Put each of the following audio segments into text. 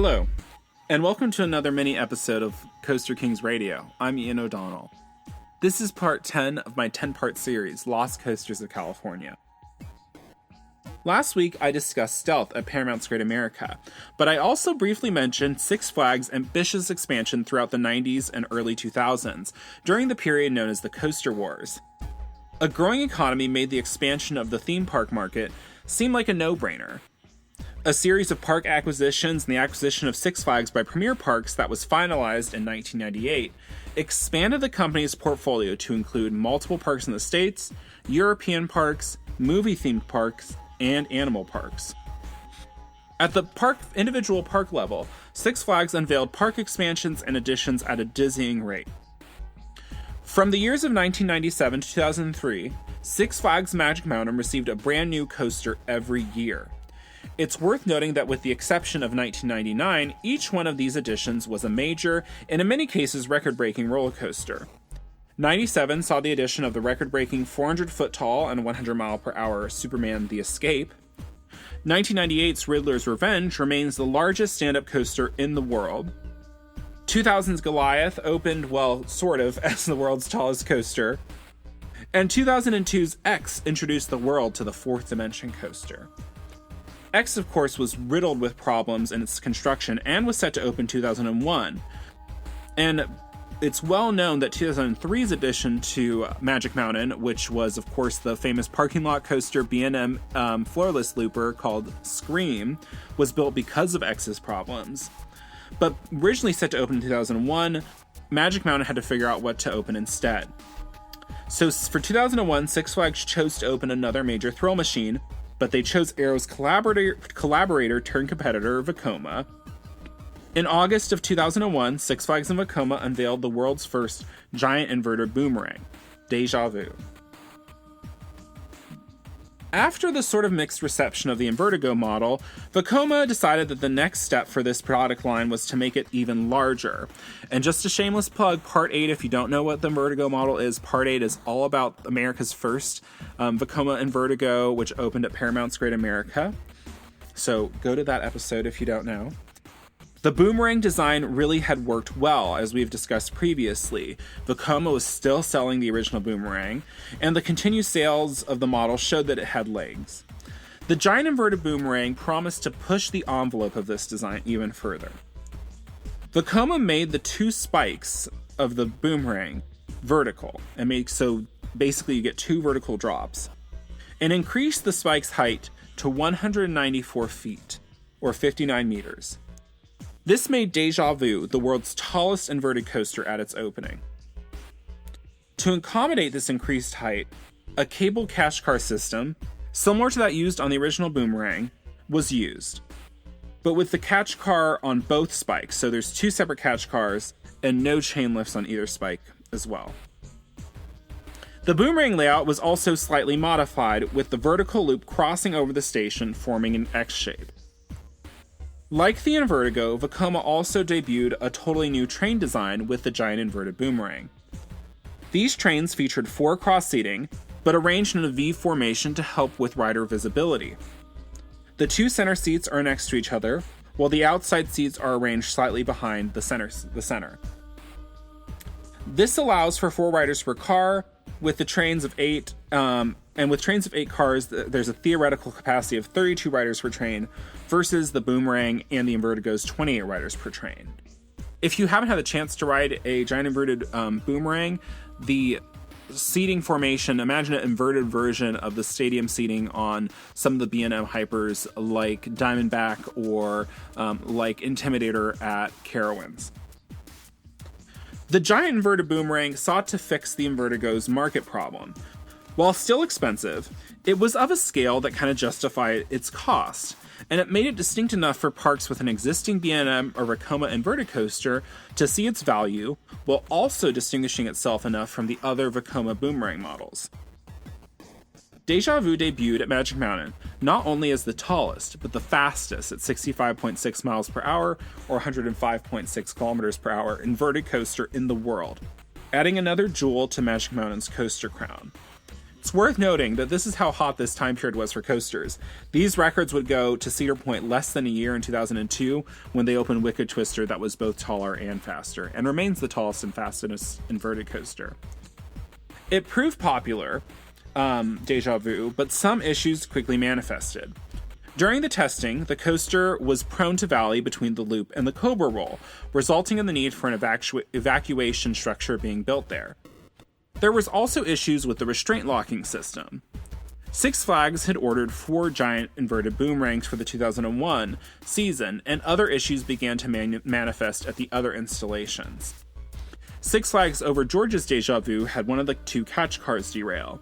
Hello, and welcome to another mini episode of Coaster Kings Radio. I'm Ian O'Donnell. This is part 10 of my 10-part series, Lost Coasters of California. Last week, I discussed Stealth at Paramount's Great America, but I also briefly mentioned Six Flags' ambitious expansion throughout the 90s and early 2000s, during the period known as the Coaster Wars. A growing economy made the expansion of the theme park market seem like a no-brainer. A series of park acquisitions and the acquisition of Six Flags by Premier Parks that was finalized in 1998 expanded the company's portfolio to include multiple parks in the States, European parks, movie-themed parks, and animal parks. At the individual park level, Six Flags unveiled park expansions and additions at a dizzying rate. From the years of 1997 to 2003, Six Flags Magic Mountain received a brand new coaster every year. It's worth noting that with the exception of 1999, each one of these additions was a major, and in many cases record-breaking roller coaster. 97 saw the addition of the record-breaking 400-foot-tall and 100-mile-per-hour Superman The Escape. 1998's Riddler's Revenge remains the largest stand-up coaster in the world. 2000's Goliath opened, well, sort of, as the world's tallest coaster. And 2002's X introduced the world to the fourth dimension coaster. X, of course, was riddled with problems in its construction and was set to open 2001. And it's well known that 2003's addition to Magic Mountain, which was, of course, the famous parking lot coaster B&M floorless looper called Scream, was built because of X's problems. But originally set to open in 2001, Magic Mountain had to figure out what to open instead. So for 2001, Six Flags chose to open another major thrill machine, but they chose Arrow's collaborator turned competitor, Vekoma. In August of 2001, Six Flags and Vekoma unveiled the world's first giant inverted boomerang, Deja Vu. After the sort of mixed reception of the Invertigo model, Vekoma decided that the next step for this product line was to make it even larger. And just a shameless plug, Part 8, if you don't know what the Invertigo model is, Part 8 is all about America's first Vekoma Invertigo, which opened at Paramount's Great America. So go to that episode if you don't know. The boomerang design really had worked well, as we've discussed previously. Vekoma was still selling the original boomerang, and the continued sales of the model showed that it had legs. The giant inverted boomerang promised to push the envelope of this design even further. Vekoma made the two spikes of the boomerang vertical, so basically you get two vertical drops, and increased the spike's height to 194 feet, or 59 meters. This made Déjà Vu the world's tallest inverted coaster at its opening. To accommodate this increased height, a cable cash car system, similar to that used on the original boomerang, was used. But with the catch car on both spikes, so there's two separate catch cars and no chain lifts on either spike as well. The boomerang layout was also slightly modified, with the vertical loop crossing over the station, forming an X shape. Like the Invertigo, Vekoma also debuted a totally new train design with the giant inverted boomerang. These trains featured 4 cross-seating, but arranged in a V formation to help with rider visibility. The 2 center seats are next to each other, while the outside seats are arranged slightly behind the center. This allows for 4 riders per car, with the trains of 8, and with trains of 8 cars, there's a theoretical capacity of 32 riders per train, versus the Boomerang and the Invertigo's 28 riders per train. If you haven't had the chance to ride a giant inverted Boomerang, the seating formation, imagine an inverted version of the stadium seating on some of the B&M hypers like Diamondback or like Intimidator at Carowinds. The giant inverted boomerang sought to fix the Invertigo's market problem. While still expensive, it was of a scale that kind of justified its cost, and it made it distinct enough for parks with an existing B&M or Vekoma inverted coaster to see its value, while also distinguishing itself enough from the other Vekoma boomerang models. Deja Vu debuted at Magic Mountain not only as the tallest, but the fastest at 65.6 miles per hour or 105.6 kilometers per hour inverted coaster in the world, adding another jewel to Magic Mountain's coaster crown. It's worth noting that this is how hot this time period was for coasters. These records would go to Cedar Point less than a year in 2002 when they opened Wicked Twister that was both taller and faster, and remains the tallest and fastest inverted coaster. It proved popular, Déjà Vu, but some issues quickly manifested. During the testing, the coaster was prone to valley between the loop and the Cobra roll, resulting in the need for an evacuation structure being built there. There was also issues with the restraint locking system. Six Flags had ordered 4 giant inverted boomerangs for the 2001 season, and other issues began to manifest at the other installations. Six Flags Over Georgia's Déjà Vu had one of the 2 catch cars derail.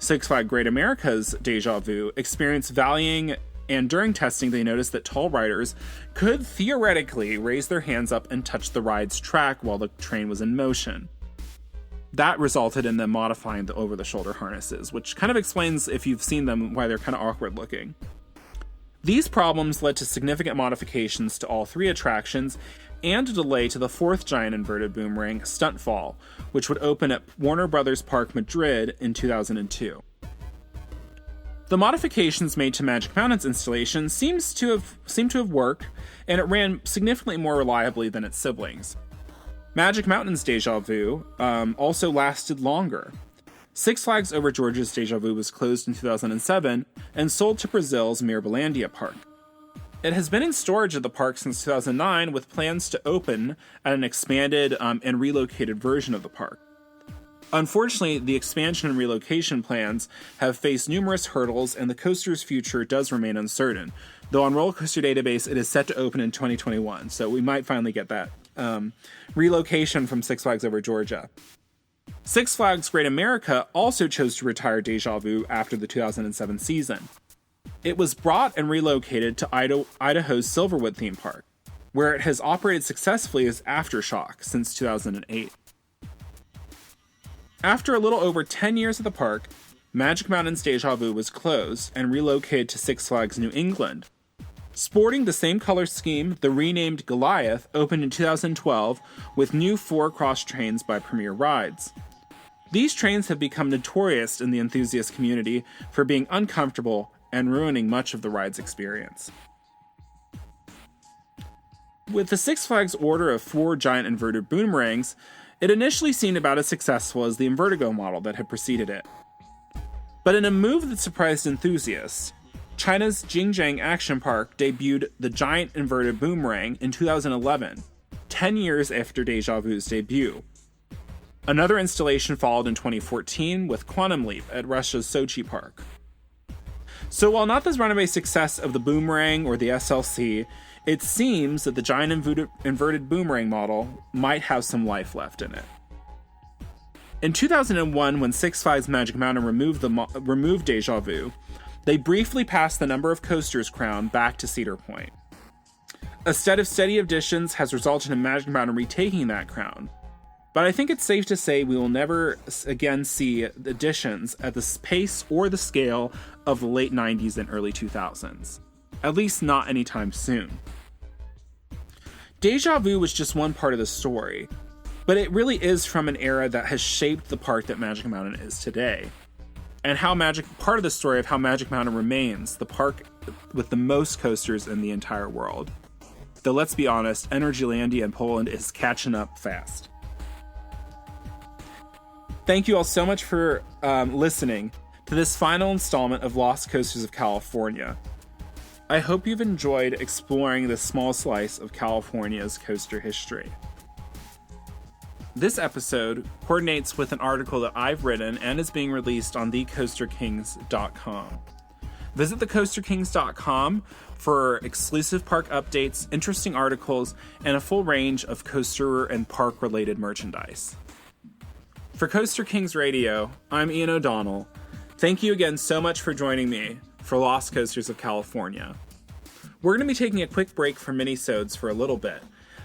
Six Flags Great America's Déjà Vu experienced valleying, and during testing they noticed that tall riders could theoretically raise their hands up and touch the ride's track while the train was in motion. That resulted in them modifying the over-the-shoulder harnesses, which kind of explains, if you've seen them, why they're kind of awkward looking. These problems led to significant modifications to all 3 attractions and a delay to the 4th giant inverted boomerang, Stuntfall, which would open at Warner Brothers Park Madrid in 2002. The modifications made to Magic Mountain's installation seemed to have worked, and it ran significantly more reliably than its siblings. Magic Mountain's Déjà Vu also lasted longer. Six Flags Over Georgia's Déjà Vu was closed in 2007 and sold to Brazil's Mirabilandia Park. It has been in storage at the park since 2009, with plans to open at an expanded and relocated version of the park. Unfortunately, the expansion and relocation plans have faced numerous hurdles, and the coaster's future does remain uncertain, though on Roller Coaster Database it is set to open in 2021, so we might finally get that relocation from Six Flags Over Georgia. Six Flags Great America also chose to retire Déjà Vu after the 2007 season. It was brought and relocated to Idaho's Silverwood theme park, where it has operated successfully as Aftershock since 2008. After a little over 10 years at the park, Magic Mountain's Déjà Vu was closed and relocated to Six Flags New England. Sporting the same color scheme, the renamed Goliath opened in 2012 with new 4-cross trains by Premier Rides. These trains have become notorious in the enthusiast community for being uncomfortable and ruining much of the ride's experience. With the Six Flags order of 4 giant inverted boomerangs, it initially seemed about as successful as the Invertigo model that had preceded it. But in a move that surprised enthusiasts, China's Jingjiang Action Park debuted the giant inverted boomerang in 2011, 10 years after Déjà Vu's debut. Another installation followed in 2014 with Quantum Leap at Russia's Sochi Park. So while not the runaway success of the boomerang or the SLC, it seems that the giant inverted boomerang model might have some life left in it. In 2001, when Six Flags Magic Mountain removed Déjà Vu, they briefly passed the number of coasters crown back to Cedar Point. A set of steady additions has resulted in Magic Mountain retaking that crown, but I think it's safe to say we will never again see additions at the pace or the scale of the late 90s and early 2000s. At least not anytime soon. Déjà Vu was just one part of the story, but it really is from an era that has shaped the park that Magic Mountain is today. And part of the story of how Magic Mountain remains the park with the most coasters in the entire world. Though let's be honest, Energylandia in Poland is catching up fast. Thank you all so much for listening to this final installment of Lost Coasters of California. I hope you've enjoyed exploring this small slice of California's coaster history. This episode coordinates with an article that I've written and is being released on thecoasterkings.com. Visit thecoasterkings.com for exclusive park updates, interesting articles, and a full range of coaster and park-related merchandise. For Coaster Kings Radio, I'm Ian O'Donnell. Thank you again so much for joining me for Lost Coasters of California. We're going to be taking a quick break from Minisodes for a little bit,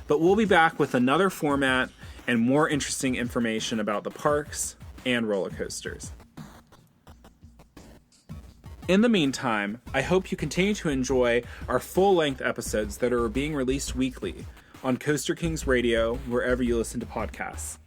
but we'll be back with another format and more interesting information about the parks and roller coasters. In the meantime, I hope you continue to enjoy our full-length episodes that are being released weekly on Coaster Kings Radio, wherever you listen to podcasts.